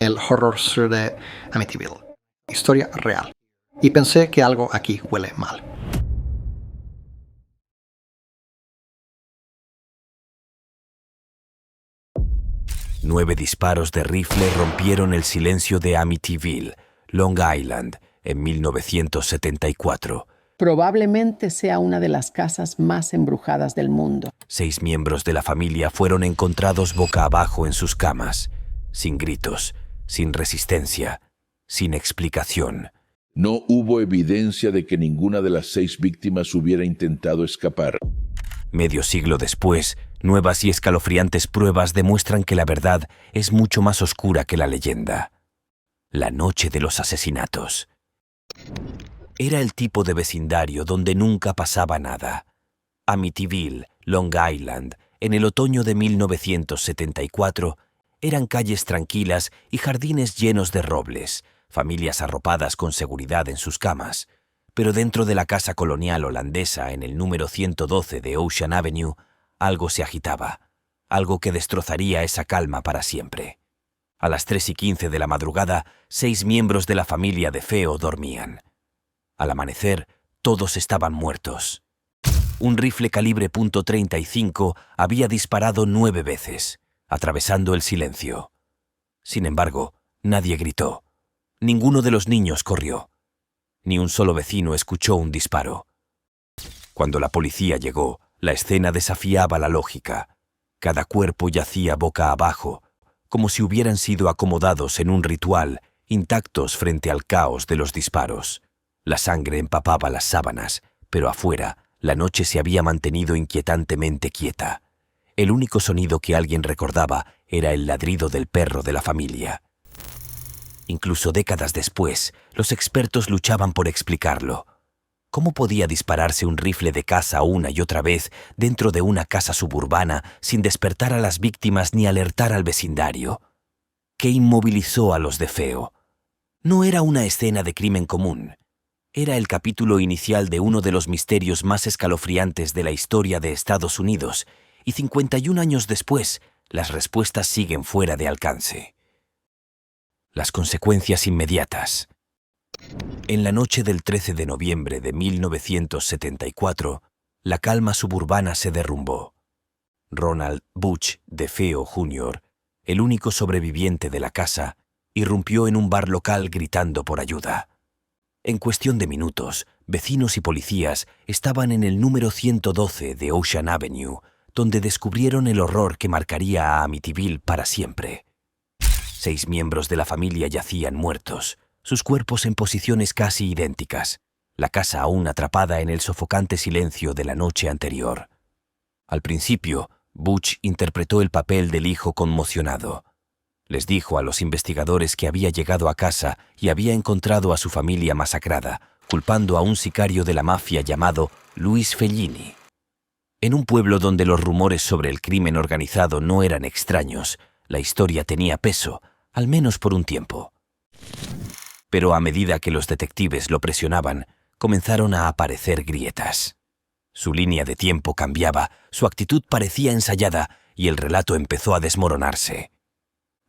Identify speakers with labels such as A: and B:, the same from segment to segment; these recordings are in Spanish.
A: el horror de Amityville. Historia real. Y pensé que algo aquí huele mal.
B: Nueve disparos de rifle rompieron el silencio de Amityville, Long Island, en 1974.
C: Probablemente sea una de las casas más embrujadas del mundo.
B: 6 miembros de la familia fueron encontrados boca abajo en sus camas, sin gritos, sin resistencia, sin explicación.
D: No hubo evidencia de que ninguna de las 6 víctimas hubiera intentado escapar.
B: Medio siglo después, nuevas y escalofriantes pruebas demuestran que la verdad es mucho más oscura que la leyenda. La noche de los asesinatos. Era el tipo de vecindario donde nunca pasaba nada. Amityville, Long Island, en el otoño de 1974, eran calles tranquilas y jardines llenos de robles, familias arropadas con seguridad en sus camas. Pero dentro de la casa colonial holandesa en el número 112 de Ocean Avenue, algo se agitaba, algo que destrozaría esa calma para siempre. A las 3:15 de la madrugada, 6 miembros de la familia de Feo dormían. Al amanecer, todos estaban muertos. Un rifle calibre .35 había disparado 9 veces, atravesando el silencio. Sin embargo, nadie gritó. Ninguno de los niños corrió. Ni un solo vecino escuchó un disparo. Cuando la policía llegó, la escena desafiaba la lógica. Cada cuerpo yacía boca abajo, como si hubieran sido acomodados en un ritual, intactos frente al caos de los disparos. La sangre empapaba las sábanas, pero afuera, la noche se había mantenido inquietantemente quieta. El único sonido que alguien recordaba era el ladrido del perro de la familia. Incluso décadas después, los expertos luchaban por explicarlo. ¿Cómo podía dispararse un rifle de caza una y otra vez dentro de una casa suburbana sin despertar a las víctimas ni alertar al vecindario? ¿Qué inmovilizó a los de Feo? No era una escena de crimen común. Era el capítulo inicial de uno de los misterios más escalofriantes de la historia de Estados Unidos, y 51 años después, las respuestas siguen fuera de alcance. Las consecuencias inmediatas. En la noche del 13 de noviembre de 1974, la calma suburbana se derrumbó. Ronald Butch DeFeo Jr., el único sobreviviente de la casa, irrumpió en un bar local gritando por ayuda. En cuestión de minutos, vecinos y policías estaban en el número 112 de Ocean Avenue, donde descubrieron el horror que marcaría a Amityville para siempre. 6 miembros de la familia yacían muertos, sus cuerpos en posiciones casi idénticas, la casa aún atrapada en el sofocante silencio de la noche anterior. Al principio, Butch interpretó el papel del hijo conmocionado. Les dijo a los investigadores que había llegado a casa y había encontrado a su familia masacrada, culpando a un sicario de la mafia llamado Luis Fellini. En un pueblo donde los rumores sobre el crimen organizado no eran extraños, la historia tenía peso, al menos por un tiempo. Pero a medida que los detectives lo presionaban, comenzaron a aparecer grietas. Su línea de tiempo cambiaba, su actitud parecía ensayada y el relato empezó a desmoronarse.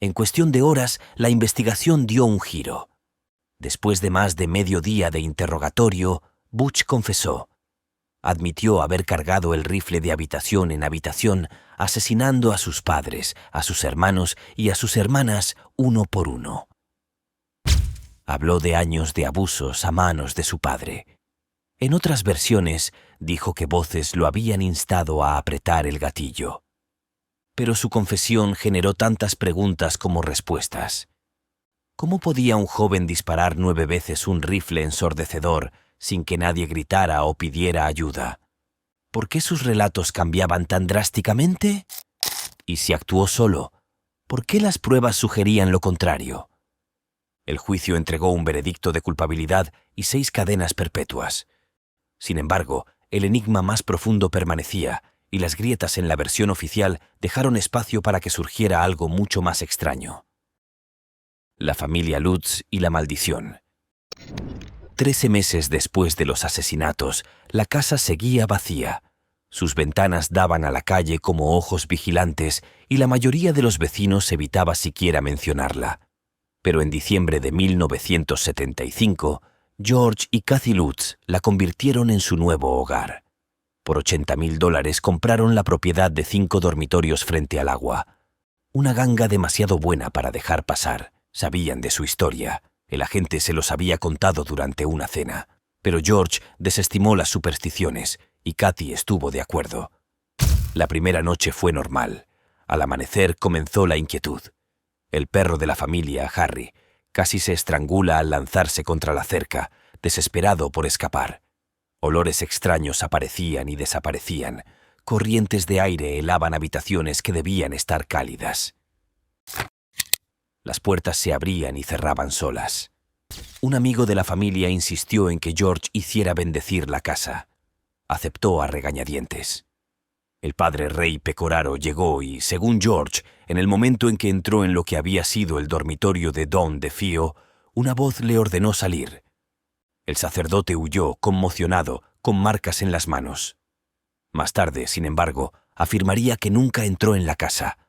B: En cuestión de horas, la investigación dio un giro. Después de más de medio día de interrogatorio, Butch confesó. Admitió haber cargado el rifle de habitación en habitación, asesinando a sus padres, a sus hermanos y a sus hermanas uno por uno. Habló de años de abusos a manos de su padre. En otras versiones, dijo que voces lo habían instado a apretar el gatillo. Pero su confesión generó tantas preguntas como respuestas. ¿Cómo podía un joven disparar 9 veces un rifle ensordecedor sin que nadie gritara o pidiera ayuda? ¿Por qué sus relatos cambiaban tan drásticamente? Y si actuó solo, ¿por qué las pruebas sugerían lo contrario? El juicio entregó un veredicto de culpabilidad y 6 cadenas perpetuas. Sin embargo, el enigma más profundo permanecía, y las grietas en la versión oficial dejaron espacio para que surgiera algo mucho más extraño. La familia Lutz y la maldición. 13 meses después de los asesinatos, la casa seguía vacía. Sus ventanas daban a la calle como ojos vigilantes y la mayoría de los vecinos evitaba siquiera mencionarla. Pero en diciembre de 1975, George y Kathy Lutz la convirtieron en su nuevo hogar. Por $80,000 compraron la propiedad de 5 dormitorios frente al agua. Una ganga demasiado buena para dejar pasar. Sabían de su historia. El agente se los había contado durante una cena. Pero George desestimó las supersticiones y Kathy estuvo de acuerdo. La primera noche fue normal. Al amanecer comenzó la inquietud. El perro de la familia, Harry, casi se estrangula al lanzarse contra la cerca, desesperado por escapar. Olores extraños aparecían y desaparecían. Corrientes de aire helaban habitaciones que debían estar cálidas. Las puertas se abrían y cerraban solas. Un amigo de la familia insistió en que George hiciera bendecir la casa. Aceptó a regañadientes. El padre Rey Pecoraro llegó y, según George, en el momento en que entró en lo que había sido el dormitorio de Don DeFeo, una voz le ordenó salir. El sacerdote huyó, conmocionado, con marcas en las manos. Más tarde, sin embargo, afirmaría que nunca entró en la casa.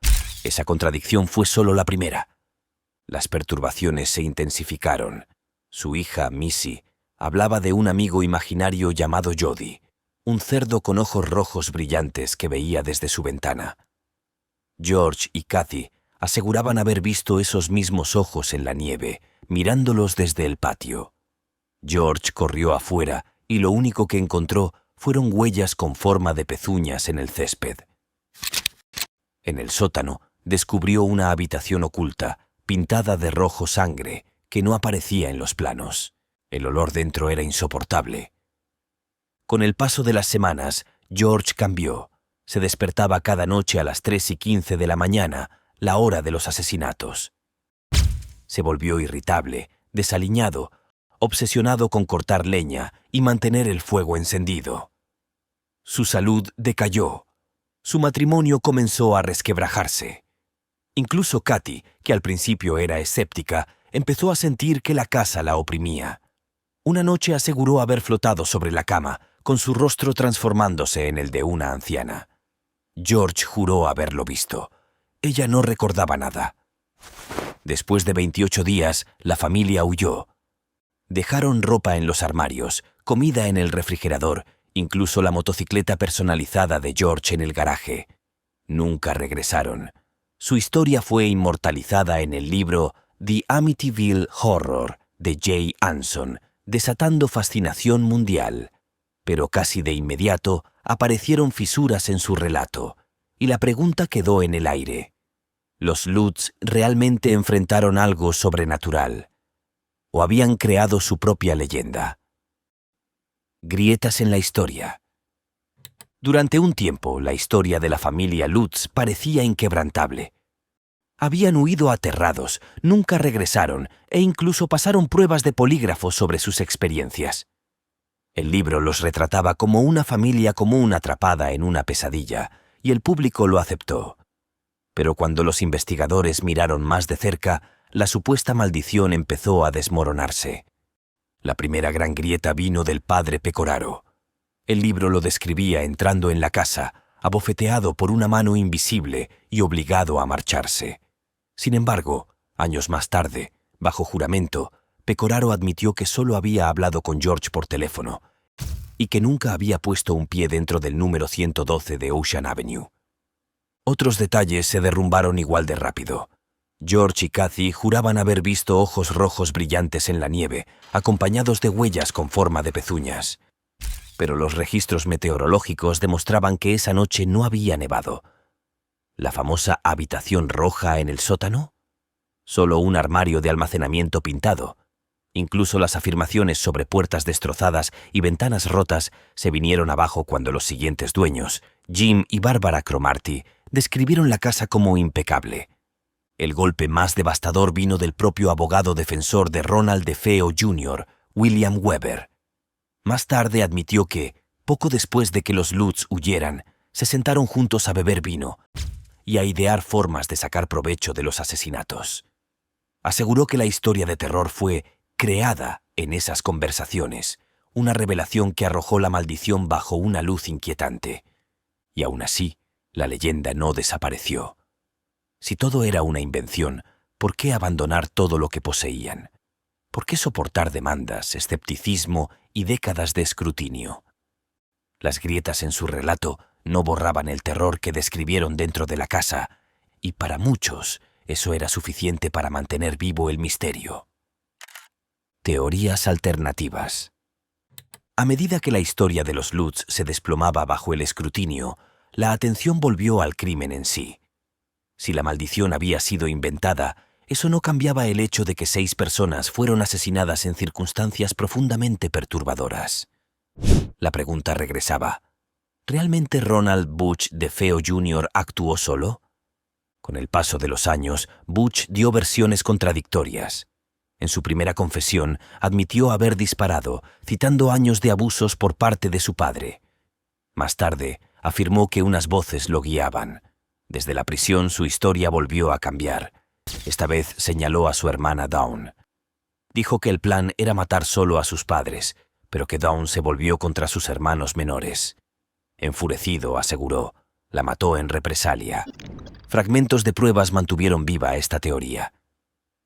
B: Esa contradicción fue solo la primera. Las perturbaciones se intensificaron. Su hija, Missy, hablaba de un amigo imaginario llamado Jody, un cerdo con ojos rojos brillantes que veía desde su ventana. George y Kathy aseguraban haber visto esos mismos ojos en la nieve, mirándolos desde el patio. George corrió afuera y lo único que encontró fueron huellas con forma de pezuñas en el césped. En el sótano descubrió una habitación oculta, pintada de rojo sangre, que no aparecía en los planos. El olor dentro era insoportable. Con el paso de las semanas, George cambió. Se despertaba cada noche a las 3:15 de la mañana, la hora de los asesinatos. Se volvió irritable, desaliñado, obsesionado con cortar leña y mantener el fuego encendido. Su salud decayó. Su matrimonio comenzó a resquebrajarse. Incluso Kathy, que al principio era escéptica, empezó a sentir que la casa la oprimía. Una noche aseguró haber flotado sobre la cama, con su rostro transformándose en el de una anciana. George juró haberlo visto. Ella no recordaba nada. Después de 28 días, la familia huyó. Dejaron ropa en los armarios, comida en el refrigerador, incluso la motocicleta personalizada de George en el garaje. Nunca regresaron. Su historia fue inmortalizada en el libro The Amityville Horror de Jay Anson, desatando fascinación mundial. Pero casi de inmediato aparecieron fisuras en su relato, y la pregunta quedó en el aire. ¿Los Lutz realmente enfrentaron algo sobrenatural? ¿O habían creado su propia leyenda? Grietas en la historia. Durante un tiempo, la historia de la familia Lutz parecía inquebrantable. Habían huido aterrados, nunca regresaron e incluso pasaron pruebas de polígrafo sobre sus experiencias. El libro los retrataba como una familia común atrapada en una pesadilla, y el público lo aceptó. Pero cuando los investigadores miraron más de cerca, la supuesta maldición empezó a desmoronarse. La primera gran grieta vino del padre Pecoraro. El libro lo describía entrando en la casa, abofeteado por una mano invisible y obligado a marcharse. Sin embargo, años más tarde, bajo juramento, Pecoraro admitió que solo había hablado con George por teléfono y que nunca había puesto un pie dentro del número 112 de Ocean Avenue. Otros detalles se derrumbaron igual de rápido. George y Kathy juraban haber visto ojos rojos brillantes en la nieve, acompañados de huellas con forma de pezuñas. Pero los registros meteorológicos demostraban que esa noche no había nevado. ¿La famosa habitación roja en el sótano? Solo un armario de almacenamiento pintado. Incluso las afirmaciones sobre puertas destrozadas y ventanas rotas se vinieron abajo cuando los siguientes dueños, Jim y Barbara Cromarty, describieron la casa como impecable. El golpe más devastador vino del propio abogado defensor de Ronald DeFeo Jr., William Weber. Más tarde admitió que, poco después de que los Lutz huyeran, se sentaron juntos a beber vino y a idear formas de sacar provecho de los asesinatos. Aseguró que la historia de terror fue creada en esas conversaciones, una revelación que arrojó la maldición bajo una luz inquietante. Y aún así, la leyenda no desapareció. Si todo era una invención, ¿Por qué abandonar todo lo que poseían? ¿Por qué soportar demandas, escepticismo y décadas de escrutinio? Las grietas en su relato no borraban el terror que describieron dentro de la casa, y para muchos eso era suficiente para mantener vivo el misterio. Teorías alternativas. A medida que la historia de los Lutz se desplomaba bajo el escrutinio, la atención volvió al crimen en sí. Si la maldición había sido inventada, eso no cambiaba el hecho de que 6 personas fueron asesinadas en circunstancias profundamente perturbadoras. La pregunta regresaba: ¿realmente Ronald Butch DeFeo Jr. actuó solo? Con el paso de los años, Butch dio versiones contradictorias. En su primera confesión, admitió haber disparado, citando años de abusos por parte de su padre. Más tarde, afirmó que unas voces lo guiaban. Desde la prisión, su historia volvió a cambiar. Esta vez señaló a su hermana Dawn. Dijo que el plan era matar solo a sus padres, pero que Dawn se volvió contra sus hermanos menores. Enfurecido, aseguró, la mató en represalia. Fragmentos de pruebas mantuvieron viva esta teoría.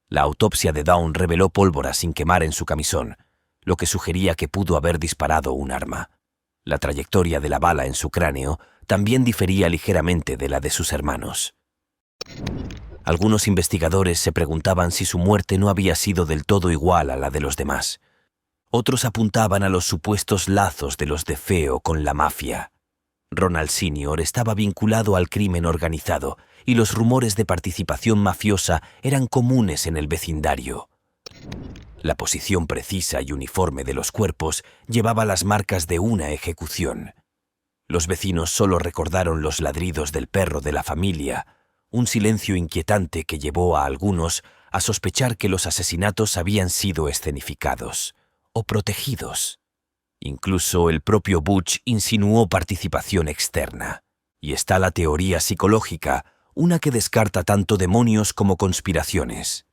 B: La autopsia de Dawn reveló pólvora sin quemar en su camisón, lo que sugería que pudo haber disparado un arma. La trayectoria de la bala en su cráneo también difería ligeramente de la de sus hermanos. Algunos investigadores se preguntaban si su muerte no había sido del todo igual a la de los demás. Otros apuntaban a los supuestos lazos de los DeFeo con la mafia. Ronald Sr. estaba vinculado al crimen organizado y los rumores de participación mafiosa eran comunes en el vecindario. La posición precisa y uniforme de los cuerpos llevaba las marcas de una ejecución. Los vecinos solo recordaron los ladridos del perro de la familia, un silencio inquietante que llevó a algunos a sospechar que los asesinatos habían sido escenificados o protegidos. Incluso el propio Butch insinuó participación externa. Y está la teoría psicológica, una que descarta tanto demonios como conspiraciones.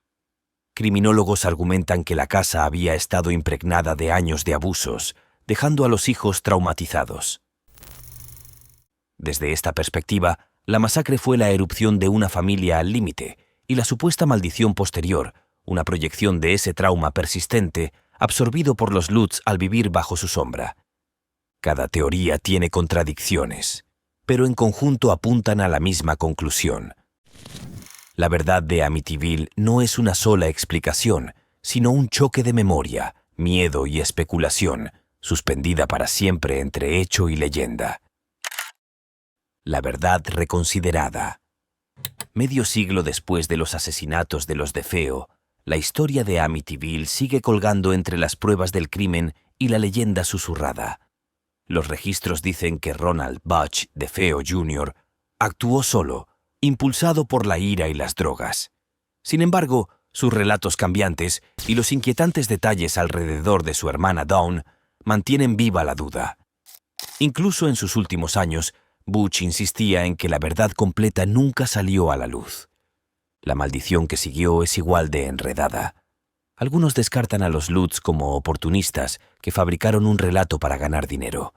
B: Criminólogos argumentan que la casa había estado impregnada de años de abusos, dejando a los hijos traumatizados. Desde esta perspectiva, la masacre fue la erupción de una familia al límite, y la supuesta maldición posterior, una proyección de ese trauma persistente, absorbido por los Lutz al vivir bajo su sombra. Cada teoría tiene contradicciones, pero en conjunto apuntan a la misma conclusión. La verdad de Amityville no es una sola explicación, sino un choque de memoria, miedo y especulación, suspendida para siempre entre hecho y leyenda. La verdad reconsiderada. Medio siglo después de los asesinatos de los DeFeo, la historia de Amityville sigue colgando entre las pruebas del crimen y la leyenda susurrada. Los registros dicen que Ronald Butch DeFeo Jr. actuó solo, impulsado por la ira y las drogas. Sin embargo, sus relatos cambiantes y los inquietantes detalles alrededor de su hermana Dawn mantienen viva la duda. Incluso en sus últimos años, Butch insistía en que la verdad completa nunca salió a la luz. La maldición que siguió es igual de enredada. Algunos descartan a los Lutz como oportunistas que fabricaron un relato para ganar dinero.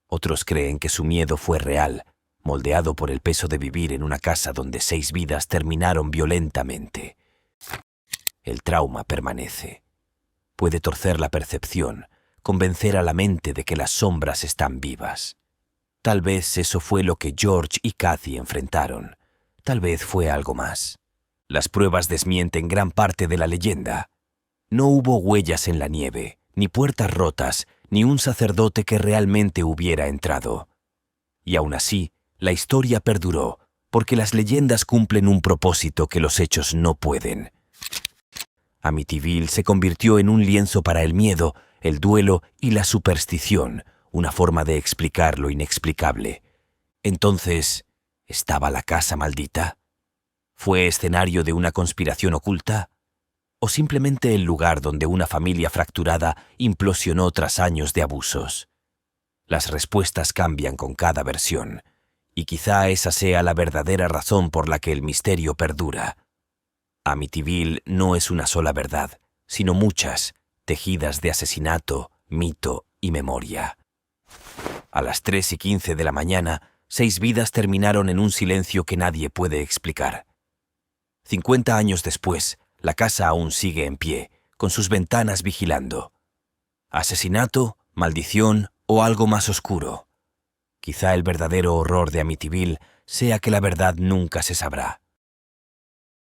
B: Otros creen que su miedo fue real, moldeado por el peso de vivir en una casa donde 6 vidas terminaron violentamente. El trauma permanece. Puede torcer la percepción, convencer a la mente de que las sombras están vivas. Tal vez eso fue lo que George y Kathy enfrentaron. Tal vez fue algo más. Las pruebas desmienten gran parte de la leyenda. No hubo huellas en la nieve, ni puertas rotas, ni un sacerdote que realmente hubiera entrado. Y aún así, la historia perduró, porque las leyendas cumplen un propósito que los hechos no pueden. Amityville se convirtió en un lienzo para el miedo, el duelo y la superstición, una forma de explicar lo inexplicable. Entonces, ¿estaba la casa maldita? ¿Fue escenario de una conspiración oculta? ¿O simplemente el lugar donde una familia fracturada implosionó tras años de abusos? Las respuestas cambian con cada versión, y quizá esa sea la verdadera razón por la que el misterio perdura. Amityville no es una sola verdad, sino muchas, tejidas de asesinato, mito y memoria. A las 3:15 de la mañana, 6 vidas terminaron en un silencio que nadie puede explicar. 50 años después, la casa aún sigue en pie, con sus ventanas vigilando. ¿Asesinato, maldición o algo más oscuro? Quizá el verdadero horror de Amityville sea que la verdad nunca se sabrá.